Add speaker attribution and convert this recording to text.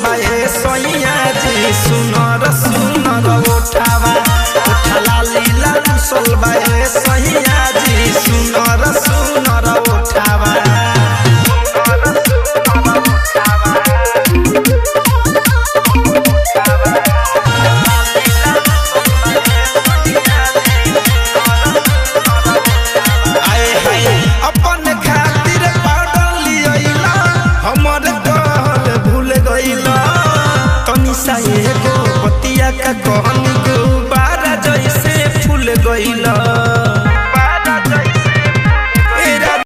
Speaker 1: बाए सैया जी सुनर सुनर उठावा उठला लीला रुसल बाए सैया जी सुनर सुनर उठावा का कहनी